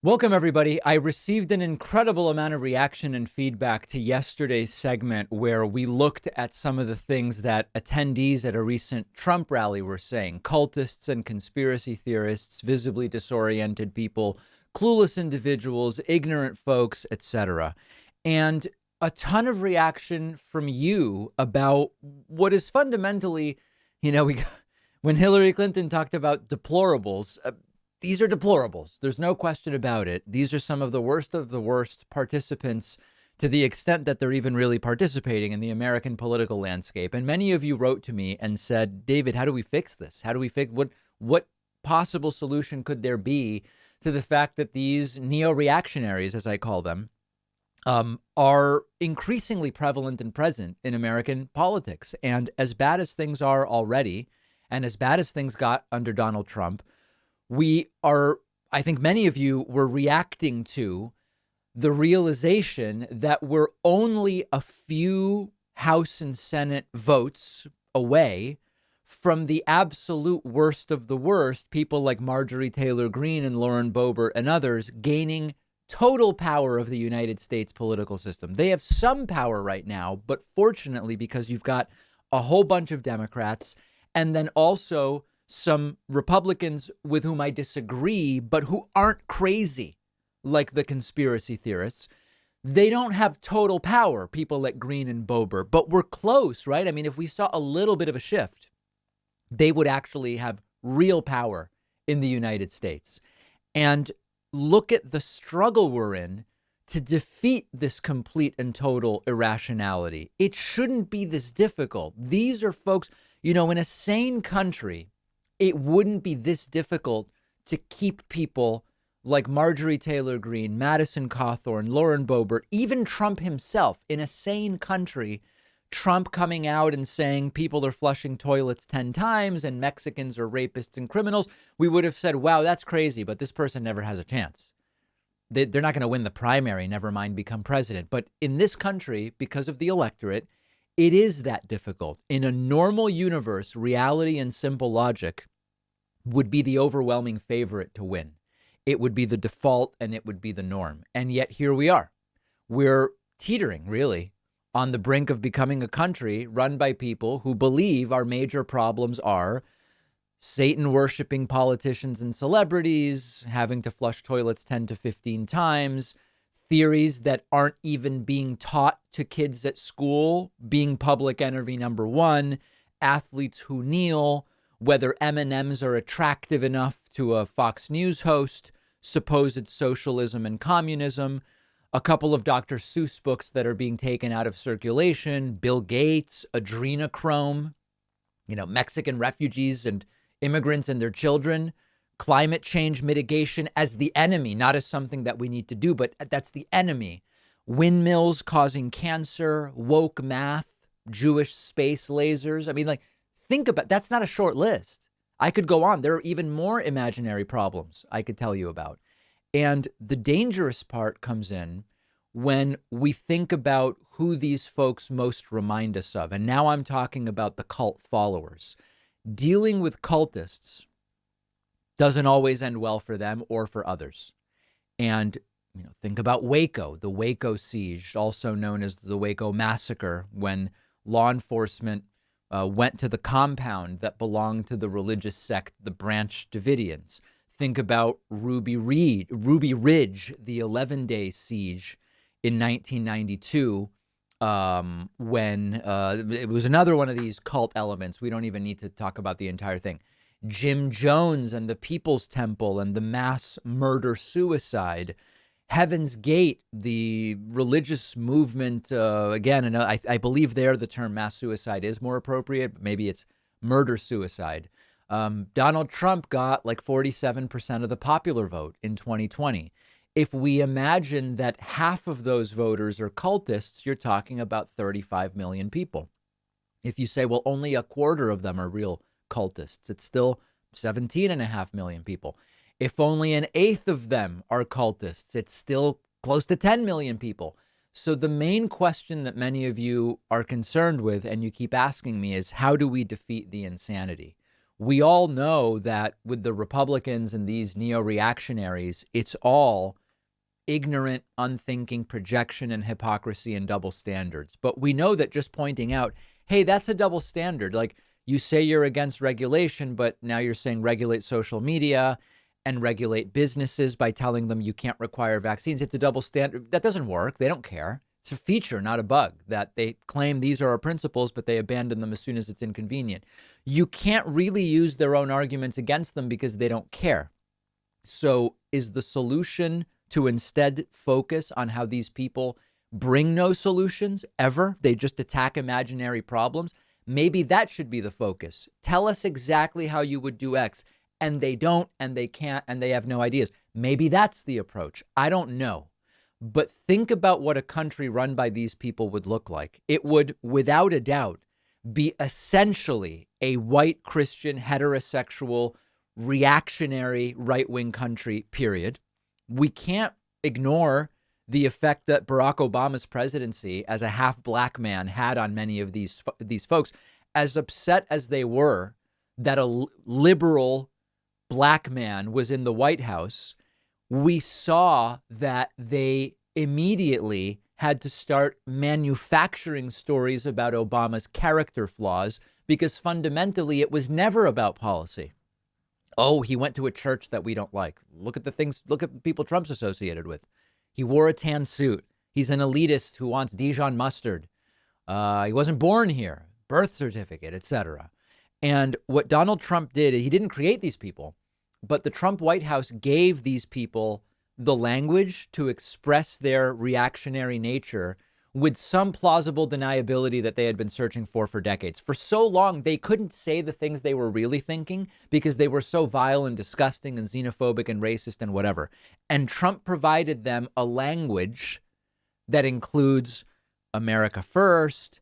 Welcome, everybody. I received an incredible amount of reaction and feedback to yesterday's segment where we looked at some of the things that attendees at a recent Trump rally were saying. Cultists and conspiracy theorists, visibly disoriented people, clueless individuals, ignorant folks, etc. And a ton of reaction from you about what is fundamentally, when Hillary Clinton talked about deplorables, these are deplorables. There's no question about it. These are some of the worst participants to the extent that they're even really participating in the American political landscape. And many of you wrote to me and said, David, how do we fix this? How do we fix what possible solution could there be to the fact that these neo-reactionaries, as I call them, are increasingly prevalent and present in American politics? And as bad as things are already, and as bad as things got under Donald Trump, I think many of you were reacting to the realization that we're only a few House and Senate votes away from the absolute worst of the worst, people like Marjorie Taylor Greene and Lauren Boebert and others gaining total power of the United States political system. They have some power right now, but fortunately, because you've got a whole bunch of Democrats and then also some Republicans with whom I disagree, but who aren't crazy like the conspiracy theorists. They don't have total power, people like Green and Boebert, but we're close, right? I mean, if we saw a little bit of a shift, they would actually have real power in the United States. And look at the struggle we're in to defeat this complete and total irrationality. It shouldn't be this difficult. These are folks, in a sane country, it wouldn't be this difficult to keep people like Marjorie Taylor Greene, Madison Cawthorn, Lauren Boebert, even Trump himself in a sane country. Trump coming out and saying people are flushing toilets 10 times and Mexicans are rapists and criminals. We would have said, wow, that's crazy, but this person never has a chance. They're not going to win the primary, never mind become president. But in this country, because of the electorate, it is that difficult. In a normal universe, reality and simple logic would be the overwhelming favorite to win. It would be the default and it would be the norm. And yet here we are. We're teetering, really, on the brink of becoming a country run by people who believe our major problems are Satan worshiping politicians and celebrities, having to flush toilets 10 to 15 times, theories that aren't even being taught to kids at school, being public enemy number one, athletes who kneel, whether M&Ms are attractive enough to a Fox News host, supposed socialism and communism, a couple of Dr. Seuss books that are being taken out of circulation, Bill Gates, adrenochrome, Mexican refugees and immigrants and their children, climate change mitigation as the enemy, not as something that we need to do, but that's the enemy. Windmills causing cancer, woke math, Jewish space lasers. I mean, think about that's not a short list. I could go on. There are even more imaginary problems I could tell you about. And the dangerous part comes in when we think about who these folks most remind us of. And now I'm talking about the cult followers. Dealing with cultists doesn't always end well for them or for others. And think about Waco, the Waco siege, also known as the Waco massacre, when law enforcement went to the compound that belonged to the religious sect, the Branch Davidians. Think about Ruby Ridge, the 11-day siege in 1992, when it was another one of these cult elements. We don't even need to talk about the entire thing. Jim Jones and the People's Temple and the mass murder-suicide. Heaven's Gate, the religious movement, again, and I believe there the term mass suicide is more appropriate, but maybe it's murder-suicide. Donald Trump got like 47% of the popular vote in 2020. If we imagine that half of those voters are cultists, you're talking about 35 million people. If you say, well, only a quarter of them are real cultists, it's still 17.5 million people. If only an eighth of them are cultists, it's still close to 10 million people. So the main question that many of you are concerned with, and you keep asking me, is how do we defeat the insanity? We all know that with the Republicans and these neo-reactionaries, it's all ignorant, unthinking projection and hypocrisy and double standards. But we know that just pointing out, hey, that's a double standard. Like, you say you're against regulation, but now you're saying regulate social media and regulate businesses by telling them you can't require vaccines. It's a double standard. That doesn't work. They don't care. It's a feature, not a bug, that they claim these are our principles, but they abandon them as soon as it's inconvenient. You can't really use their own arguments against them because they don't care. So is the solution to instead focus on how these people bring no solutions ever? They just attack imaginary problems. Maybe that should be the focus. Tell us exactly how you would do X. And they don't, and they can't, and they have no ideas. Maybe that's the approach. I don't know. But think about what a country run by these people would look like. It would, without a doubt, be essentially a white Christian, heterosexual, reactionary, right-wing country, period. We can't ignore the effect that Barack Obama's presidency as a half black man had on many of these folks. As upset as they were that a liberal black man was in the White House, we saw that they immediately had to start manufacturing stories about Obama's character flaws because fundamentally it was never about policy. Oh, he went to a church that we don't like. Look at the people Trump's associated with. He wore a tan suit. He's an elitist who wants Dijon mustard. He wasn't born here, birth certificate, etc. And what Donald Trump did, he didn't create these people, but the Trump White House gave these people the language to express their reactionary nature with some plausible deniability that they had been searching for decades. For so long, they couldn't say the things they were really thinking because they were so vile and disgusting and xenophobic and racist and whatever. And Trump provided them a language that includes America first,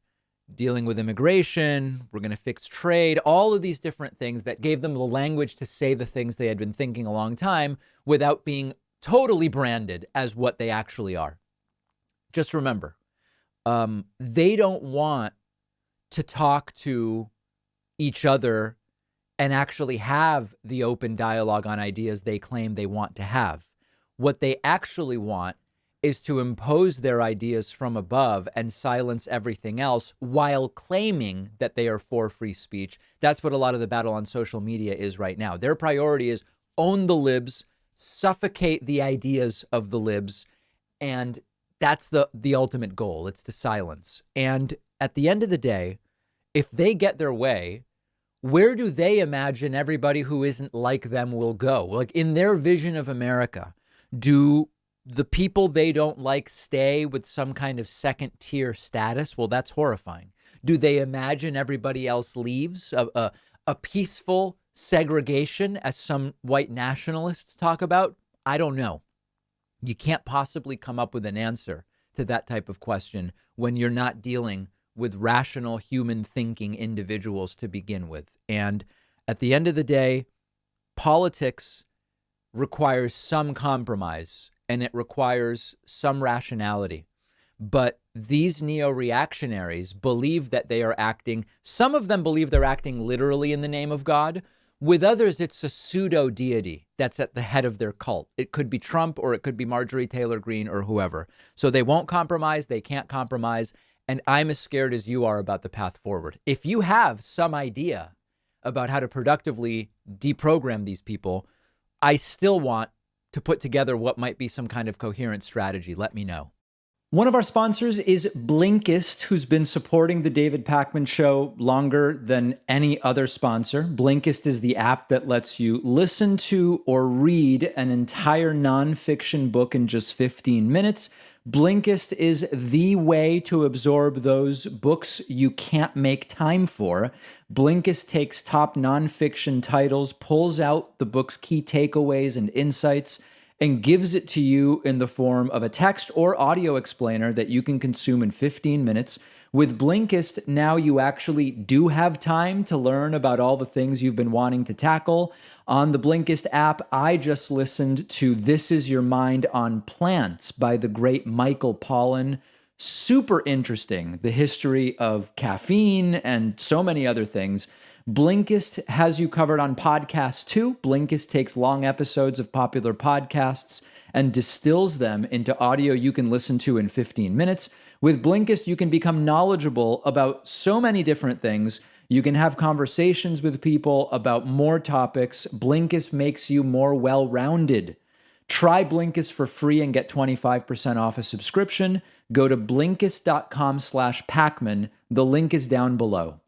dealing with immigration, we're going to fix trade, all of these different things that gave them the language to say the things they had been thinking a long time without being totally branded as what they actually are. Just remember, they don't want to talk to each other and actually have the open dialogue on ideas they claim they want to have. What they actually want is to impose their ideas from above and silence everything else while claiming that they are for free speech. That's what a lot of the battle on social media is right now. Their priority is own the libs, suffocate the ideas of the libs, and that's the ultimate goal. It's to silence. And at the end of the day, if they get their way, where do they imagine everybody who isn't like them will go? Like, in their vision of America, do the people they don't like stay with some kind of second tier status? Well, that's horrifying. Do they imagine everybody else leaves a peaceful segregation, as some white nationalists talk about? I don't know. You can't possibly come up with an answer to that type of question when you're not dealing with rational human thinking individuals to begin with. And at the end of the day, politics requires some compromise and it requires some rationality. But these neo-reactionaries believe that they are acting, some of them believe they're acting literally in the name of God. With others, it's a pseudo deity that's at the head of their cult. It could be Trump or it could be Marjorie Taylor Greene or whoever. So they won't compromise. They can't compromise. And I'm as scared as you are about the path forward. If you have some idea about how to productively deprogram these people, I still want to put together what might be some kind of coherent strategy. Let me know. One of our sponsors is Blinkist, who's been supporting the David Pakman Show longer than any other sponsor. Blinkist is the app that lets you listen to or read an entire nonfiction book in just 15 minutes. Blinkist is the way to absorb those books you can't make time for. Blinkist takes top nonfiction titles, pulls out the book's key takeaways and insights, and gives it to you in the form of a text or audio explainer that you can consume in 15 minutes. With Blinkist, now you actually do have time to learn about all the things you've been wanting to tackle. On the Blinkist app, I just listened to This Is Your Mind on Plants by the great Michael Pollan. Super interesting, the history of caffeine and so many other things. Blinkist has you covered on podcasts too. Blinkist takes long episodes of popular podcasts and distills them into audio you can listen to in 15 minutes. With Blinkist, you can become knowledgeable about so many different things. You can have conversations with people about more topics. Blinkist makes you more well-rounded. Try Blinkist for free and get 25% off a subscription. Go to Blinkist.com/Pacman. The link is down below.